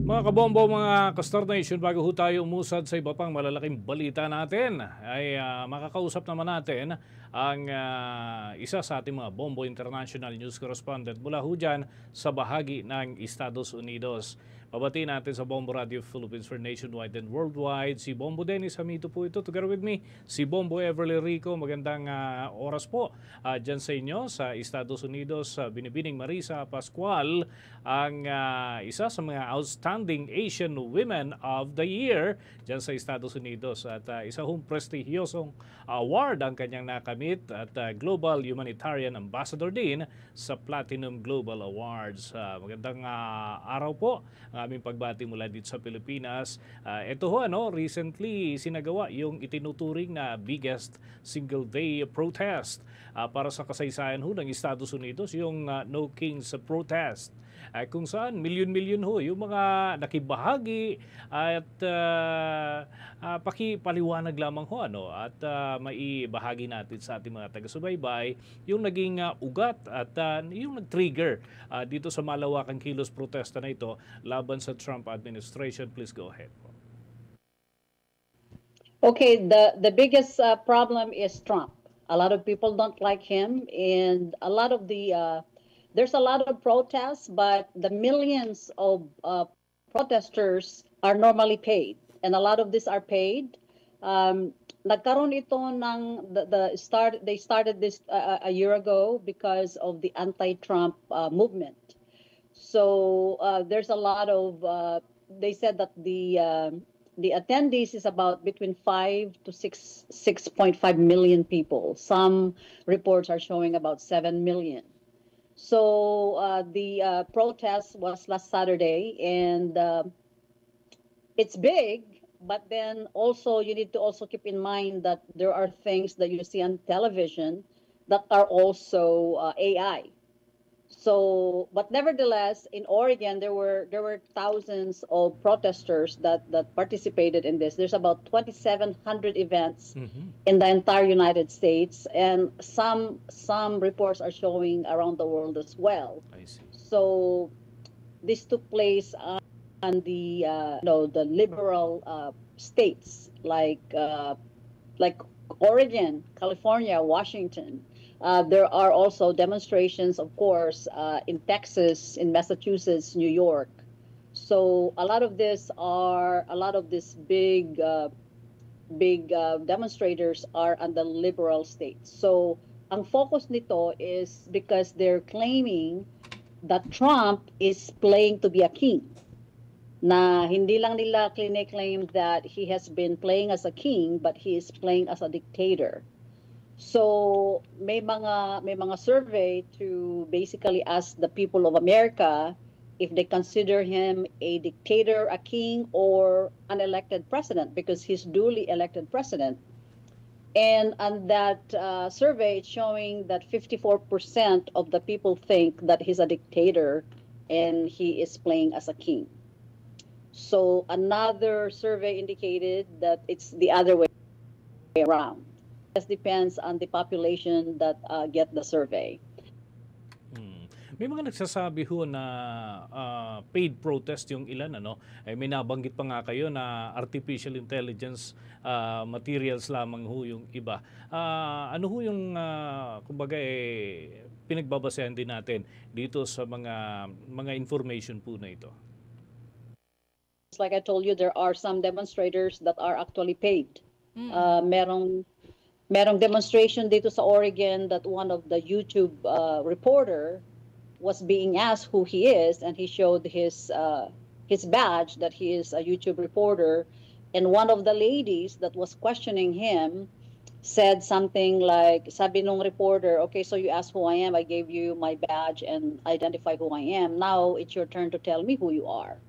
Mga kabombo, mga ka-Star Nation, bago ho tayo umusad sa iba pang malalaking balita natin, ay makakausap naman natin ang isa sa ating mga Bombo International News Correspondent mula ho dyan sa bahagi ng Estados Unidos. Babati natin sa Bombo Radio Philippines for nationwide and worldwide. Si Bombo Dennis Hamito po ito. Together with me, si Bombo Everly Rico. Magandang oras po dyan sa inyo sa Estados Unidos. Binibining Marisa Pascual, ang isa sa mga outstanding Asian Women of the Year dyan sa Estados Unidos. At isa hong prestihiyosong award ang kanyang nakamit at Global Humanitarian Ambassador din sa Platinum Global Awards. Magandang araw po ang aming pagbati mula dito sa Pilipinas. Ito ho, recently sinagawa yung itinuturing na biggest single day protest para sa kasaysayan ho ng Estados Unidos, yung No Kings protest. Kung saan milyon-milyon ho yung mga nakibahagi at pakipaliwanag lamang ho at maibahagi natin sa ating mga taga-subaybay yung naging ugat at yung nag-trigger dito sa malawakang kilos protesta na ito laban sa Trump administration. Please go ahead. Okay, the biggest problem is Trump. A lot of people don't like him, and a lot of the there's a lot of protests, but the millions of protesters are normally paid, and a lot of these are paid. Nagkaroon ito ng they started this a year ago because of the anti-Trump movement. So there's a lot of they said that the attendees is about between 5 to 6.5 million people. Some reports are showing about 7 million. So the protest was last Saturday, and it's big, but then also you need to also keep in mind that there are things that you see on television that are also AI. So, but nevertheless, in Oregon, there were thousands of protesters that participated in this. There's about 2,700 events in the entire United States, and some reports are showing around the world as well. I see. So, this took place on the the liberal states like Oregon, California, Washington. There are also demonstrations, of course, in Texas, in Massachusetts, New York. So a lot of these big demonstrators are on the liberal states. So ang focus nito is because they're claiming that Trump is playing to be a king. Na hindi lang nila claim that he has been playing as a king, but he is playing as a dictator. So may mga survey to basically ask the people of America if they consider him a dictator, a king, or an elected president, because he's duly elected president. And on that survey, it's showing that 54% of the people think that he's a dictator and he is playing as a king. So another survey indicated that it's the other way around. It depends on the population that get the survey. May mga nagsasabi ho na paid protest yung ilan, may nabanggit pa nga kayo na artificial intelligence materials lamang ho yung iba. Ano ho yung kumbaga pinagbabasehan din natin dito sa mga information po na ito? Like I told you, there are some demonstrators that are actually paid. Merong demonstration dito sa Oregon that one of the YouTube reporter was being asked who he is, and he showed his badge that he is a YouTube reporter, and one of the ladies that was questioning him said something like, sabi nung reporter, okay, so you asked who I am, I gave you my badge and identify who I am, now it's your turn to tell me who you are.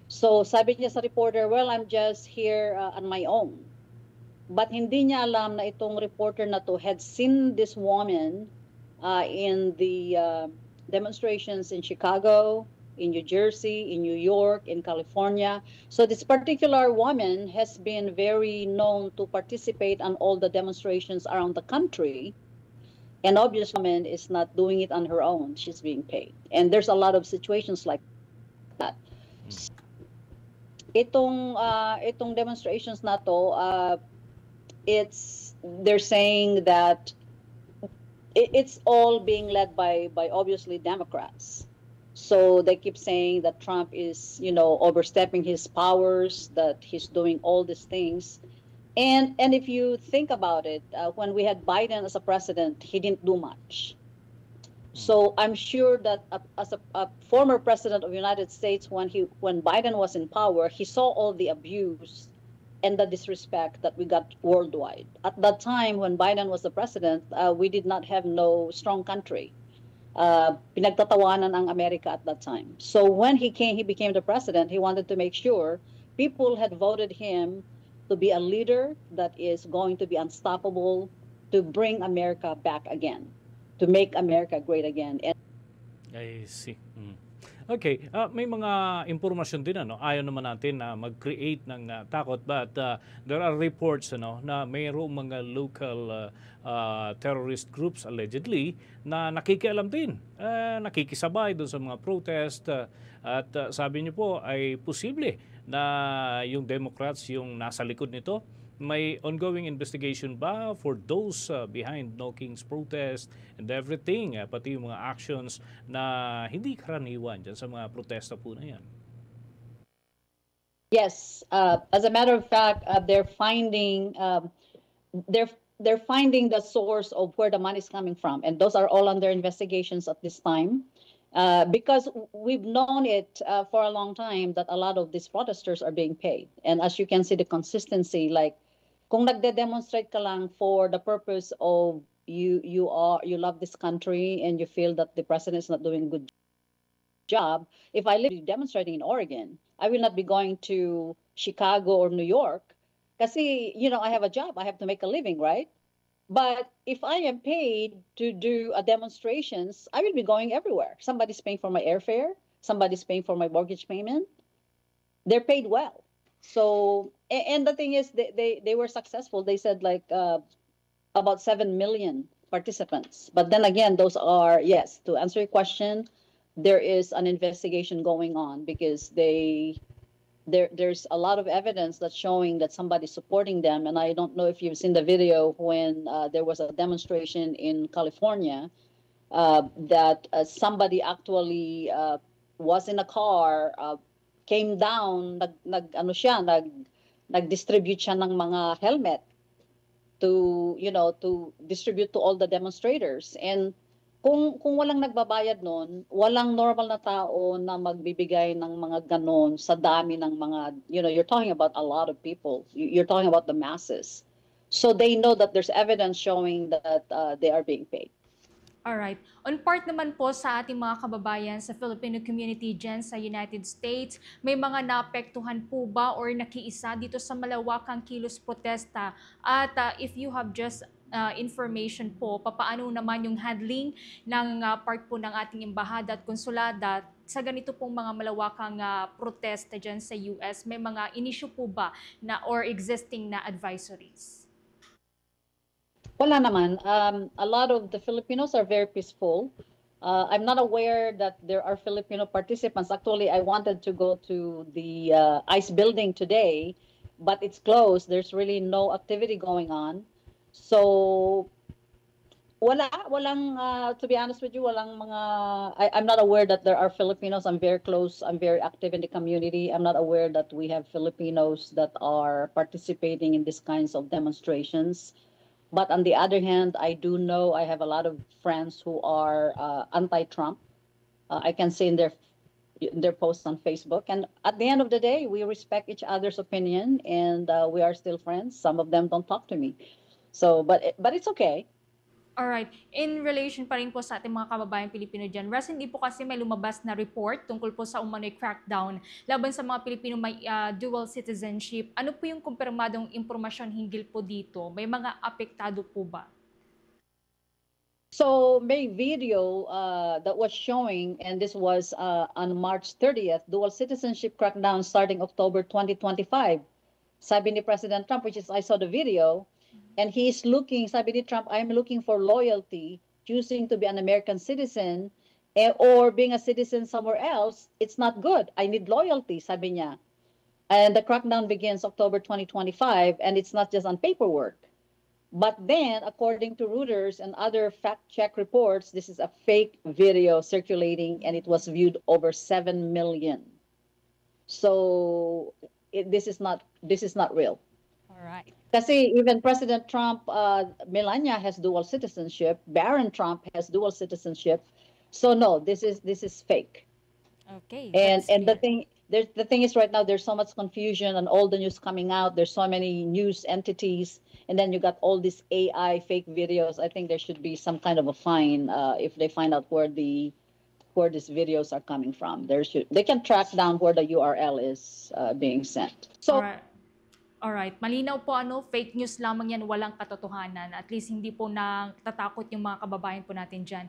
So sabi niya sa reporter, well, I'm just here on my own. But hindi niya alam na itong reporter na to had seen this woman in the demonstrations in Chicago, in New Jersey, in New York, in California. So this particular woman has been very known to participate on all the demonstrations around the country. And obviously, woman is not doing it on her own. She's being paid. And there's a lot of situations like that. itong demonstrations na to, they're saying that it's all being led by obviously Democrats. So they keep saying that Trump is, overstepping his powers, that he's doing all these things. And if you think about it, when we had Biden as a president, he didn't do much. So I'm sure that as a former president of the United States, when Biden was in power, he saw all the abuse and the disrespect that we got worldwide. At that time, when Biden was the president, we did not have no strong country. Pinagtatawanan ang America at that time. So when he became the president, he wanted to make sure people had voted him to be a leader that is going to be unstoppable, to bring America back again, to make America great again. And I see. Okay, may mga impormasyon din ayaw naman natin na mag-create ng takot, but there are reports na mayroong mga local terrorist groups allegedly na nakikialam din, nakikisabay doon sa mga protest, at sabi niyo po ay posible na yung Democrats yung nasa likod nito. May ongoing investigation ba for those behind No King's protest and everything, pati yung mga actions na hindi karaniwan dyan sa mga protesta po na yan? Yes, as a matter of fact, they're finding the source of where the money is coming from, and those are all under investigations at this time. Because we've known it for a long time that a lot of these protesters are being paid. And as you can see, the consistency, like kung nagde-demonstrate ka lang for the purpose of you love this country and you feel that the president is not doing a good job. If I live demonstrating in Oregon, I will not be going to Chicago or New York kasi, I have a job. I have to make a living, right? But if I am paid to do a demonstrations, I will be going everywhere. Somebody's paying for my airfare. Somebody's paying for my mortgage payment. They're paid well. So, and the thing is, they were successful. They said about 7 million participants. But then again, those are, yes, to answer your question, there is an investigation going on because there's a lot of evidence that's showing that somebody's supporting them. And I don't know if you've seen the video when there was a demonstration in California that somebody actually was in a car, came down, nag-distribute siya ng mga helmet to distribute to all the demonstrators. And kung walang nagbabayad noon, walang normal na tao na magbibigay ng mga ganon sa dami ng mga, you're talking about a lot of people. You're talking about the masses. So they know that there's evidence showing that they are being paid. Alright. On part naman po sa ating mga kababayan sa Filipino community dyan sa United States, may mga naapektuhan po ba or nakiisa dito sa malawakang kilos protesta? At if you have just information po, papaano naman yung handling ng part po ng ating embahada at konsulada sa ganito pong mga malawakang protesta dyan sa US? May mga inisyu po ba na or existing na advisories? Wala naman. A lot of the Filipinos are very peaceful. I'm not aware that there are Filipino participants. Actually, I wanted to go to the ICE building today, but it's closed. There's really no activity going on. So, walang, to be honest with you, walang mga, I'm not aware that there are Filipinos. I'm very close. I'm very active in the community. I'm not aware that we have Filipinos that are participating in these kinds of demonstrations. But on the other hand, I do know I have a lot of friends who are anti-Trump. I can see in their posts on Facebook. And at the end of the day, we respect each other's opinion, and we are still friends. Some of them don't talk to me. So, but it's okay. Alright. In relation pa rin po sa ating mga kababayang Pilipino dyan, recently po kasi may lumabas na report tungkol po sa umano'y crackdown laban sa mga Pilipino may dual citizenship. Ano po yung kumpirmadong impormasyon hinggil po dito? May mga apektado po ba? So may video that was showing, and this was on March 30th, dual citizenship crackdown starting October 2025. Sabi ni President Trump, which is, I saw the video, and he's looking, sabi ni Trump, I'm looking for loyalty, choosing to be an American citizen or being a citizen somewhere else. It's not good. I need loyalty, sabi niya. And the crackdown begins October 2025, and it's not just on paperwork. But then, according to Reuters and other fact check reports, this is a fake video circulating, and it was viewed over 7 million. So this is not real. All right. Kasi even President Trump, Melania has dual citizenship. Barron Trump has dual citizenship. So no, this is fake. Okay. And that's and the clear. thing is right now there's so much confusion and all the news coming out. There's so many news entities, and then you got all these AI fake videos. I think there should be some kind of a fine if they find out where these videos are coming from. They can track down where the URL is being sent. So Alright, malinaw po fake news lamang yan, walang katotohanan. At least hindi po natatakot yung mga kababayan po natin dyan.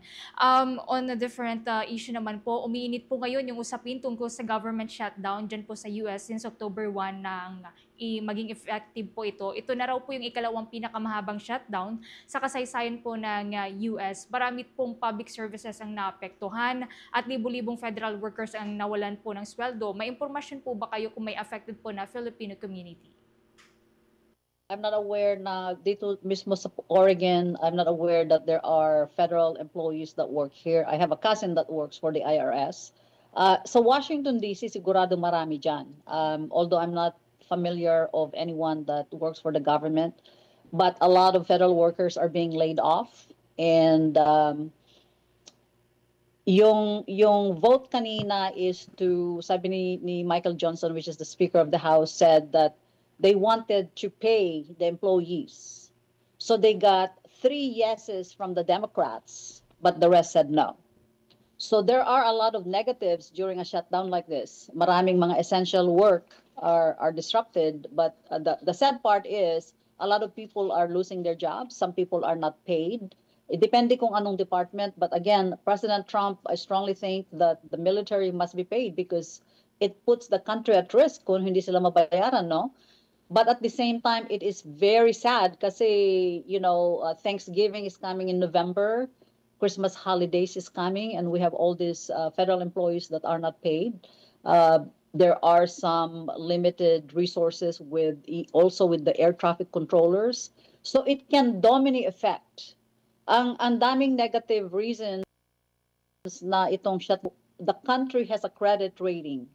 On a different issue naman po, umiinit po ngayon yung usapin tungkol sa government shutdown dyan po sa US since October 1 nang maging effective po ito. Ito na raw po yung ikalawang pinakamahabang shutdown sa kasaysayan po ng US. Marami pong public services ang naapektuhan at libo-libong federal workers ang nawalan po ng sweldo. May impormasyon po ba kayo kung may affected po na Filipino community? I'm not aware na dito mismo sa Oregon, I'm not aware that there are federal employees that work here. I have a cousin that works for the IRS. Sa Washington, D.C., sigurado marami dyan. Although I'm not familiar of anyone that works for the government, but a lot of federal workers are being laid off. And yung vote kanina is to, sabi ni Michael Johnson, which is the Speaker of the House, said that they wanted to pay the employees. So they got 3 yeses from the Democrats, but the rest said no. So there are a lot of negatives during a shutdown like this. Maraming mga essential work are disrupted, but the sad part is a lot of people are losing their jobs. Some people are not paid. It depende kung anong department. But again, President Trump, I strongly think that the military must be paid because it puts the country at risk kung hindi sila mabayaran, no? But at the same time, it is very sad kasi, Thanksgiving is coming in November, Christmas holidays is coming, and we have all these federal employees that are not paid. There are some limited resources also with the air traffic controllers. So it can domino effect. Ang daming negative reasons na itong the country has a credit rating.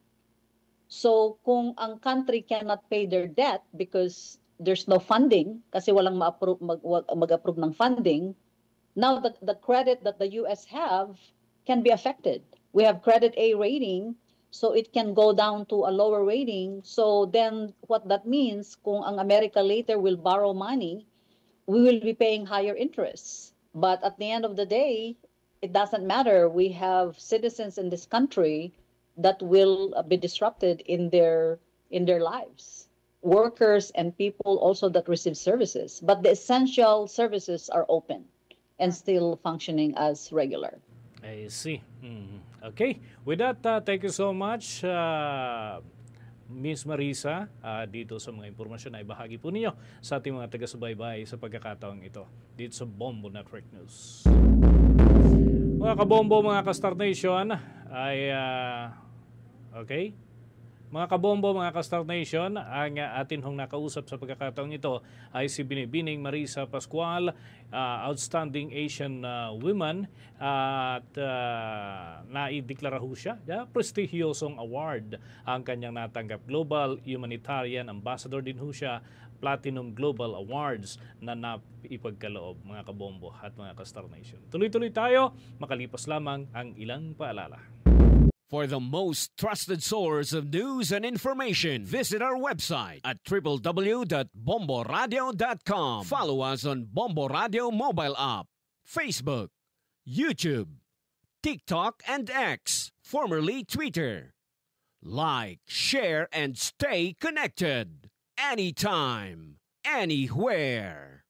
So kung ang country cannot pay their debt because there's no funding, kasi walang mag-approve ng funding, now the credit that the US have can be affected. We have credit A rating, so it can go down to a lower rating. So then what that means, kung ang America later will borrow money, we will be paying higher interest. But at the end of the day, it doesn't matter. We have citizens in this country that will be disrupted in their lives. Workers and people also that receive services. But the essential services are open and still functioning as regular. I see. Okay. With that, thank you so much, Ms. Marisa, dito sa mga impormasyon na ibahagi po ninyo sa ating mga taga-subaybay sa pagkakataong ito dito sa Bombo Network News. Mga kabombo, mga ka-Star Nation, ay okay? Mga kabombo, mga ka-Star Nation, ang atin hong nakausap sa pagkakataong ito ay si Binibining Marisa Pascual, Outstanding Asian Woman, at naideklara ho siya, prestihiyosong award ang kanyang natanggap. Global Humanitarian Ambassador din ho siya, Platinum Global Awards na naipagkaloob, mga kabombo at mga ka-Star Nation. Tuloy-tuloy tayo, makalipas lamang ang ilang paalala. For the most trusted source of news and information, visit our website at www.bomboradio.com. Follow us on Bombo Radio mobile app, Facebook, YouTube, TikTok, and X, formerly Twitter. Like, share, and stay connected. Anytime, anywhere.